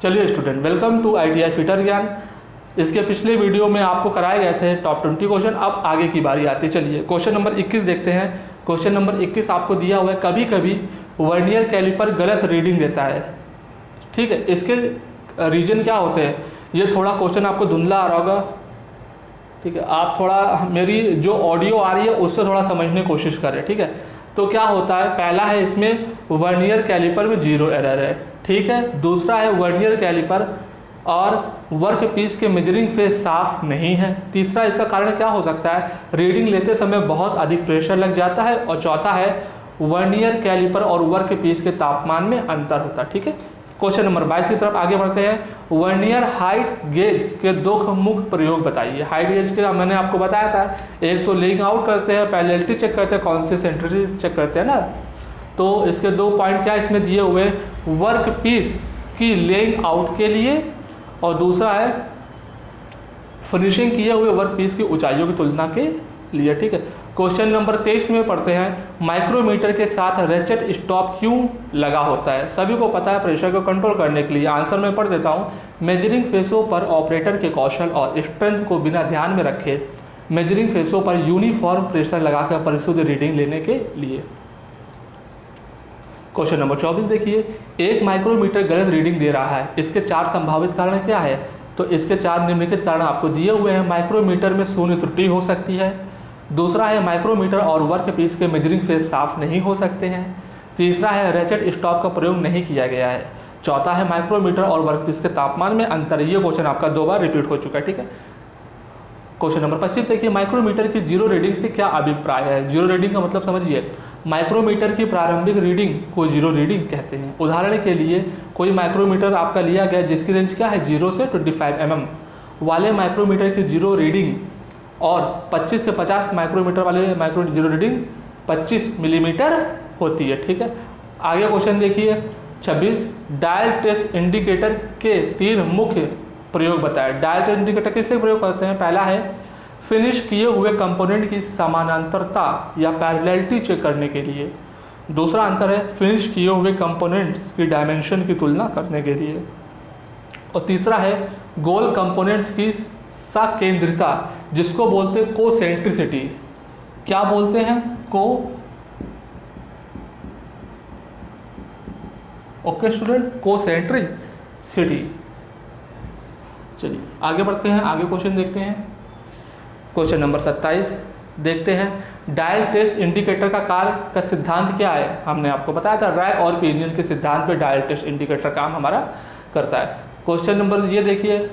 चलिए student, welcome to ITI fitter Gyan. इसके पिछले वीडियो में आपको कराए गए थे टॉप 20 क्वेश्चन। अब आगे की बारी आती है। चलिए क्वेश्चन नंबर 21 देखते हैं। क्वेश्चन नंबर 21 आपको दिया हुआ है, कभी कभी वर्नियर कैलिपर गलत रीडिंग देता है। ठीक है, इसके रीजन क्या होते हैं? ये थोड़ा क्वेश्चन आपको धुंधला आ रहा होगा। ठीक है, आप थोड़ा मेरी जो ऑडियो आ रही है उससे थोड़ा समझने की कोशिश करें। ठीक है, तो क्या होता है, पहला है इसमें वर्नियर कैलिपर में 0 एरर है। ठीक है, दूसरा है वर्नियर कैलिपर और वर्क पीस के मेजरिंग फेस साफ नहीं है। तीसरा इसका कारण क्या हो सकता है, रीडिंग लेते समय बहुत अधिक प्रेशर लग जाता है। और चौथा है वर्नियर कैलिपर और वर्क पीस के तापमान में अंतर होता है। ठीक है, क्वेश्चन नंबर 22 की तरफ आगे बढ़ते हैं। वर्नियर हाइट गेज के दो मुख्य प्रयोग बताइए। हाइट गेज के मैंने आपको बताया था, एक तो लेइंग आउट करते हैं, पैरेललिटी चेक करते हैं, कॉन्सिस्टेंटली चेक करते हैं ना। तो इसके 2 पॉइंट क्या इसमें दिए हुए, वर्क पीस की लेइंग आउट के लिए और दूसरा है फिनिशिंग किए हुए वर्क पीस की ऊंचाइयों की तुलना के लिए। ठीक है, क्वेश्चन नंबर 23 में पढ़ते हैं, माइक्रोमीटर के साथ रेचेट स्टॉप क्यों लगा होता है? सभी को पता है, प्रेशर को कंट्रोल करने के लिए। आंसर मैं पढ़ देता हूँ, मेजरिंग फेसों पर ऑपरेटर के कौशल और स्ट्रेंथ को बिना ध्यान में रखे मेजरिंग फेसों पर यूनिफॉर्म प्रेशर लगाकर परिशुद्ध रीडिंग लेने के लिए। क्वेश्चन नंबर 24 देखिए, एक माइक्रोमीटर गलत रीडिंग दे रहा है, इसके 4 संभावित कारण क्या है? तो इसके 4 निम्नलिखित कारण आपको दिए हुए हैं। माइक्रोमीटर में शून्य त्रुटि हो सकती है। दूसरा है माइक्रोमीटर और वर्क पीस के मेजरिंग फेस साफ नहीं हो सकते हैं। तीसरा है रेचेट स्टॉप का प्रयोग नहीं किया गया है। चौथा है माइक्रोमीटर और वर्क पीस के तापमान में अंतर। ये क्वेश्चन आपका 2 बार रिपीट हो चुका है। ठीक है, क्वेश्चन नंबर 25 देखिए, माइक्रोमीटर की 0 रीडिंग से क्या अभिप्राय है? 0 रीडिंग का मतलब समझिए, माइक्रोमीटर की प्रारंभिक रीडिंग को 0 रीडिंग कहते हैं। उदाहरण के लिए कोई माइक्रोमीटर आपका लिया गया जिसकी रेंज क्या है, 0 से 25 mm वाले माइक्रोमीटर की 0 रीडिंग और 25 से 50 माइक्रोमीटर वाले माइक्रोमीटर 0 रीडिंग 25 मिलीमीटर होती है। ठीक है, आगे क्वेश्चन देखिए 26, डायल टेस्ट इंडिकेटर के 3 मुख्य प्रयोग बताए। डायल टेस्ट इंडिकेटर किस लिए प्रयोग करते हैं? पहला है फिनिश किए हुए कंपोनेंट की समानांतरता या पैरेललिटी चेक करने के लिए। दूसरा आंसर है फिनिश किए हुए कंपोनेंट्स की डायमेंशन की तुलना करने के लिए। और तीसरा है गोल कंपोनेंट्स की सकेंद्रिता, जिसको बोलते हैं कोसेंट्रिसिटी। क्या बोलते हैं? Okay student, concentricity. चलिए आगे बढ़ते हैं, आगे क्वेश्चन देखते हैं। क्वेश्चन नंबर 27 देखते हैं, डायल टेस्ट इंडिकेटर का कार्य का सिद्धांत क्या है? हमने आपको बताया था, रैक और पिनियन के सिद्धांत पे डायल टेस्ट इंडिकेटर काम हमारा करता है। क्वेश्चन नंबर ये देखिए,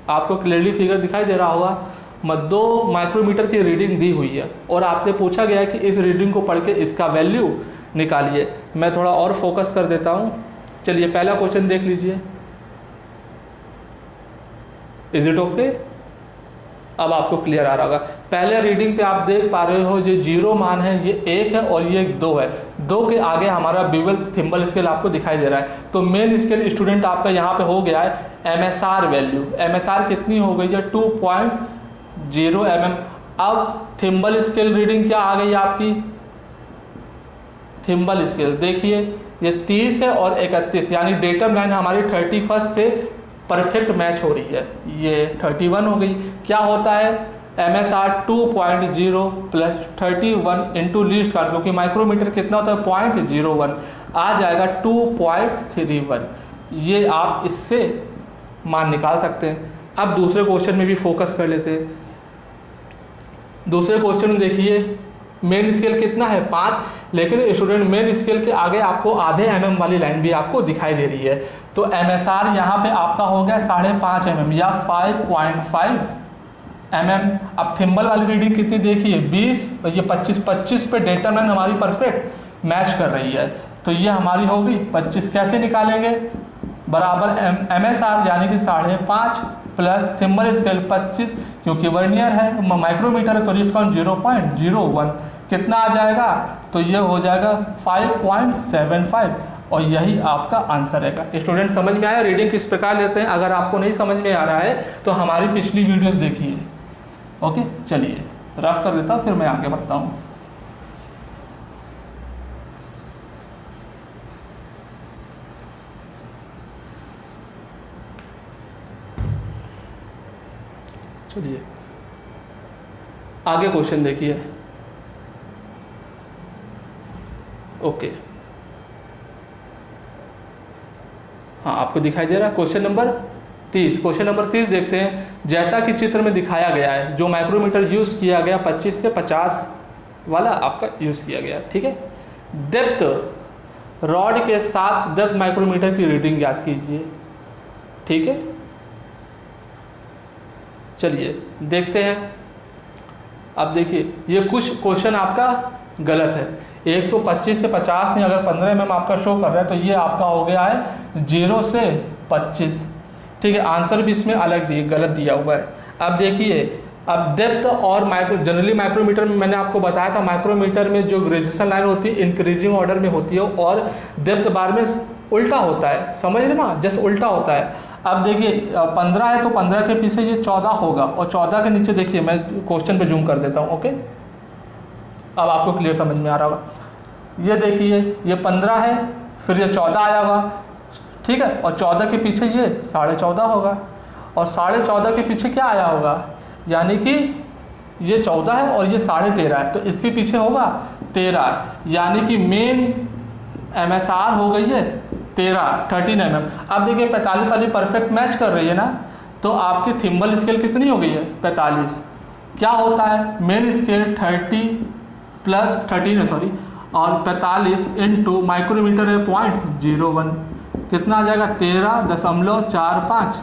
आपको क्लियरली फिगर दिखाई दे रहा होगा। 2 माइक्रोमीटर की रीडिंग दी हुई है और आपसे पूछा गया है कि इस रीडिंग को पढ़ के इसका वैल्यू निकालिए। मैं थोड़ा और फोकस कर देता हूँ। चलिए पहला क्वेश्चन देख लीजिए। Is it okay? अब आपको क्लियर आ रहा होगा। पहले रीडिंग पे आप देख पा रहे हो, ये 0 मान है, ये 1 है और ये 2 है। 2 के आगे हमारा बीवल थिम्बल स्केल आपको दिखाई दे रहा है। तो मेन स्केल स्टूडेंट आपका यहाँ पे हो गया है MSR वैल्यू। MSR कितनी हो गई है? 2.0 mm। अब थिम्बल स्केल रीडिंग क्या आ गई आपकी? थिम्बल स्केल देखिए, ये 30 है और 31, यानी डेटम लाइन हमारी 31 से परफेक्ट मैच हो रही है। ये 31 हो गई। क्या होता है? MSR 2.0 plus 31 into least count, क्योंकि माइक्रोमीटर कितना होता है? 0.01, आ जाएगा 2.31। ये आप इससे मान निकाल सकते हैं। अब दूसरे क्वेश्चन में भी फोकस कर लेते हैं। दूसरे क्वेश्चन में देखिए, मेन स्केल कितना है? 5, लेकिन स्टूडेंट मेन स्केल के आगे आपको आधे mm वाली लाइन भी आपको दिखाई दे रही है। तो MSR यहाँ पे आपका हो गया 5.5 mm या 5.5 mm। अब थिम्बल वाली रीडिंग कितनी देखिए? 20 और ये 25 पे डेटा लाइन हमारी परफेक्ट मैच कर रही है। तो ये हमारी हो गई 25। कैसे निकालेंगे? बराबर MSR यानी कि 5.5 प्लस थिम्बल स्केल 25, क्योंकि वर्नियर है, माइक्रोमीटर है तो लीस्ट काउंट 0.01, कितना आ जाएगा? तो ये हो जाएगा 5.75 और यही आपका आंसर है। स्टूडेंट समझ में आया रीडिंग किस प्रकार लेते हैं? अगर आपको नहीं समझ में आ रहा है तो हमारी पिछली वीडियोस देखिए। ओके, चलिए रफ कर देता हूँ, फिर मैं आगे बढ़ता हूँ। चलिए आगे क्वेश्चन देखिए। ओके, हाँ आपको दिखाई दे रहा है क्वेश्चन नंबर 30। क्वेश्चन नंबर 30 देखते हैं। जैसा कि चित्र में दिखाया गया है, जो माइक्रोमीटर यूज़ किया गया 25 से 50 वाला आपका यूज़ किया गया, ठीक है। डेप्थ रॉड के साथ डेप्थ माइक्रोमीटर की रीडिंग याद कीजिए, ठीक है। चलिए देखते हैं। अब देखिए ये कुछ क्वेश्चन आपका गलत है। एक तो 25 से 50 नहीं, अगर 15 mm आपका शो कर रहा है तो ये आपका हो गया है 0 से 25, ठीक है। आंसर भी इसमें अलग गलत दिया हुआ है। अब देखिए, अब डेप्थ और जनरली माइक्रोमीटर में मैंने आपको बताया था, माइक्रोमीटर में जो ग्रेजुएशन लाइन होती है इंक्रीजिंग ऑर्डर में होती है और डेप्थ बार में उल्टा होता है, समझ रहे ना, जैसे उल्टा होता है। अब देखिए 15 है तो 15 के पीछे ये 14 होगा और 14 के नीचे देखिए, मैं क्वेश्चन पे जूम कर देता हूँ, ओके। अब आपको क्लियर समझ में आ रहा होगा। ये देखिए ये 15 है, फिर ये 14 आया होगा, ठीक है, और 14 के पीछे ये 14.5 होगा और 14.5 के पीछे क्या आया होगा, यानी कि ये 14 है और ये 13.5 है, तो इसके पीछे होगा 13, यानी कि मेन MSR हो गई है 13 mm। अब देखिए 45 वाली परफेक्ट मैच कर रही है ना, तो आपकी थिम्बल स्केल कितनी हो गई है 45। क्या होता है मेन स्केल 30 प्लस 13 सॉरी और 45 इंटू माइक्रोमीटर है 0.01, कितना आ जाएगा 13.45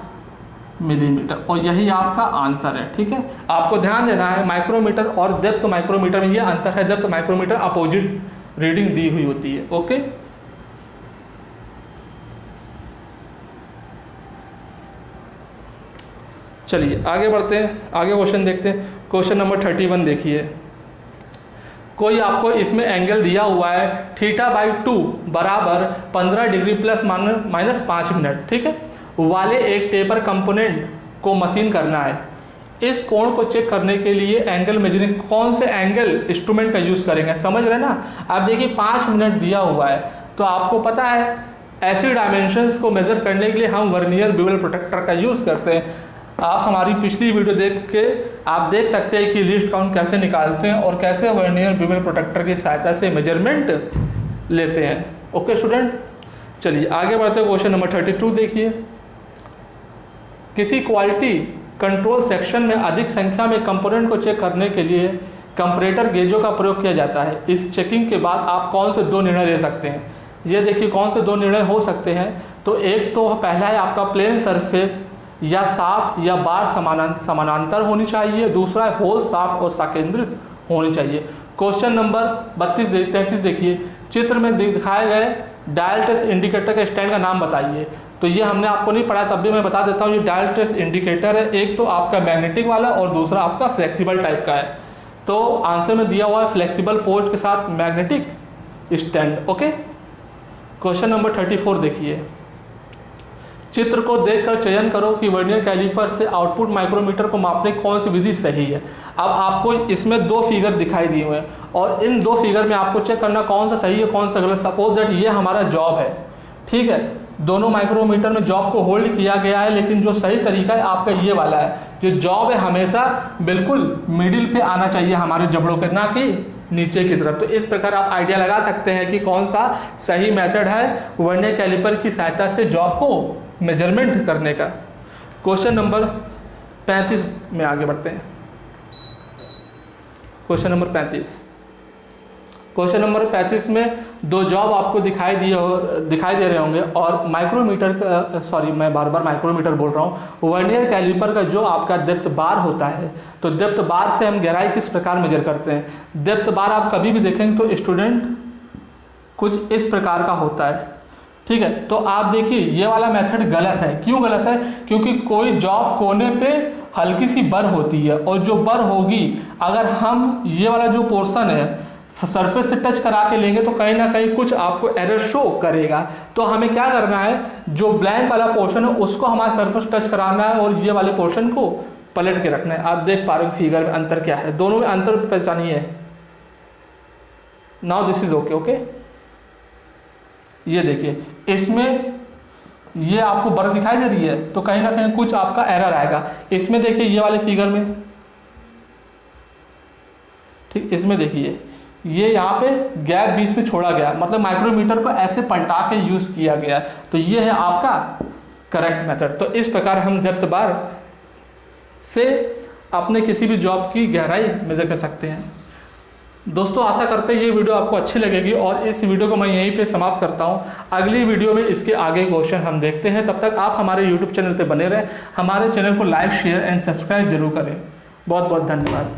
मिलीमीटर, और यही आपका आंसर है, ठीक है। आपको ध्यान देना है माइक्रोमीटर और डेप्थ माइक्रोमीटर में ये अंतर है, डेप्थ माइक्रोमीटर अपोजिट रीडिंग दी हुई होती है, ओके। चलिए आगे बढ़ते हैं, आगे क्वेश्चन देखते हैं। क्वेश्चन नंबर 31 देखिए। कोई आपको इसमें एंगल दिया हुआ है θ/2 बराबर 15 डिग्री प्लस माइनस 5 मिनट, ठीक है, वाले एक टेपर कंपोनेंट को मशीन करना है। इस कोण को चेक करने के लिए एंगल मेजरिंग कौन से एंगल इंस्ट्रूमेंट का यूज़ करेंगे, समझ रहे ना। आप देखिए 5 मिनट दिया हुआ है, तो आपको पता है ऐसे डायमेंशंस को मेजर करने के लिए हम वर्नियर बिवल प्रोटेक्टर का यूज़ करते हैं। आप हमारी पिछली वीडियो देख के आप देख सकते हैं कि लीस्ट काउंट कैसे निकालते हैं और कैसे वर्नियर बिवल प्रोटेक्टर की सहायता से मेजरमेंट लेते हैं, ओके स्टूडेंट। चलिए आगे बढ़ते हैं। क्वेश्चन नंबर 32 देखिए। किसी क्वालिटी कंट्रोल सेक्शन में अधिक संख्या में कंपोनेंट को चेक करने के लिए कंपैरेटर गेजों का प्रयोग किया जाता है। इस चेकिंग के बाद आप कौन से 2 निर्णय ले सकते हैं। ये देखिए कौन से 2 निर्णय हो सकते हैं। तो एक तो पहला है आपका प्लेन सरफेस या साफ या बार समानांतर होनी चाहिए, दूसरा है होल साफ और सकेंद्रित होनी चाहिए। क्वेश्चन नंबर 33 देखिए। चित्र में दिखाए गए डायल टेस्ट इंडिकेटर के स्टैंड का नाम बताइए। तो ये हमने आपको नहीं पढ़ा, तब भी मैं बता देता हूँ। ये डायल टेस्ट इंडिकेटर है, एक तो आपका मैग्नेटिक वाला और दूसरा आपका फ्लेक्सिबल टाइप का है। तो आंसर में दिया हुआ है फ्लेक्सिबल पोर्ट के साथ magnetic stand, okay. Question number 34 देखिए। चित्र को देखकर चयन करो कि वर्नियर कैलिपर से आउटपुट माइक्रोमीटर को मापने कौन सी विधि सही है। अब आपको इसमें 2 फिगर दिखाई दिए हुए हैं और इन 2 फिगर में आपको चेक करना कौन सा सही है कौन सा गलत। सपोज दैट ये हमारा जॉब है, ठीक है, दोनों माइक्रोमीटर में जॉब को होल्ड किया गया है, लेकिन जो सही तरीका है आपका ये वाला है। जो जॉब है हमेशा बिल्कुल मिडिल पे आना चाहिए हमारे जबड़ों के, ना कि नीचे की तरफ। तो इस प्रकार आप आइडिया लगा सकते हैं कि कौन सा सही मेथड है वर्नियर कैलिपर की सहायता से जॉब को मेजरमेंट करने का। क्वेश्चन नंबर 35 में आगे बढ़ते हैं। Question number 35। क्वेश्चन नंबर 35 में 2 जॉब आपको दिखाई दे रहे होंगे और माइक्रोमीटर का, सॉरी मैं बार बार माइक्रोमीटर बोल रहा हूँ, वर्नियर कैलिपर का जो आपका डेप्थ बार होता है, तो डेप्थ बार से हम गहराई किस प्रकार मेजर करते हैं। डेप्थ बार आप कभी भी देखेंगे तो स्टूडेंट कुछ इस प्रकार का होता है, ठीक है। तो आप देखिए ये वाला मेथड गलत है। क्यों गलत है? क्योंकि कोई जॉब कोने पे हल्की सी बर होती है और जो बर होगी अगर हम ये वाला जो पोर्शन है सरफेस से टच करा के लेंगे तो कहीं ना कहीं कुछ आपको एरर शो करेगा। तो हमें क्या करना है, जो ब्लैंक वाला पोर्शन है उसको हमारे सरफेस टच कराना है और ये वाले पोर्शन को पलट के रखना है। आप देख पा रहे हो फिगर में अंतर क्या है, दोनों में अंतर पहचानिए। Now this is okay, okay. ये देखिए इसमें ये आपको बर्फ दिखाई दे रही है, तो कहीं ना कहीं कुछ आपका एरर आएगा। इसमें देखिए ये वाले फिगर में, ठीक, इसमें देखिए ये यहाँ पे गैप बीच में छोड़ा गया, मतलब माइक्रोमीटर को ऐसे पलटा के यूज़ किया गया। तो ये है आपका करेक्ट मेथड। तो इस प्रकार हम डेप्थ बार से अपने किसी भी जॉब की गहराई मेजर कर सकते हैं। दोस्तों आशा करते हैं ये वीडियो आपको अच्छी लगेगी और इस वीडियो को मैं यहीं पे समाप्त करता हूँ। अगली वीडियो में इसके आगे क्वेश्चन हम देखते हैं। तब तक आप हमारे यूट्यूब चैनल पे बने रहें, हमारे चैनल को लाइक शेयर एंड सब्सक्राइब जरूर करें। बहुत बहुत धन्यवाद।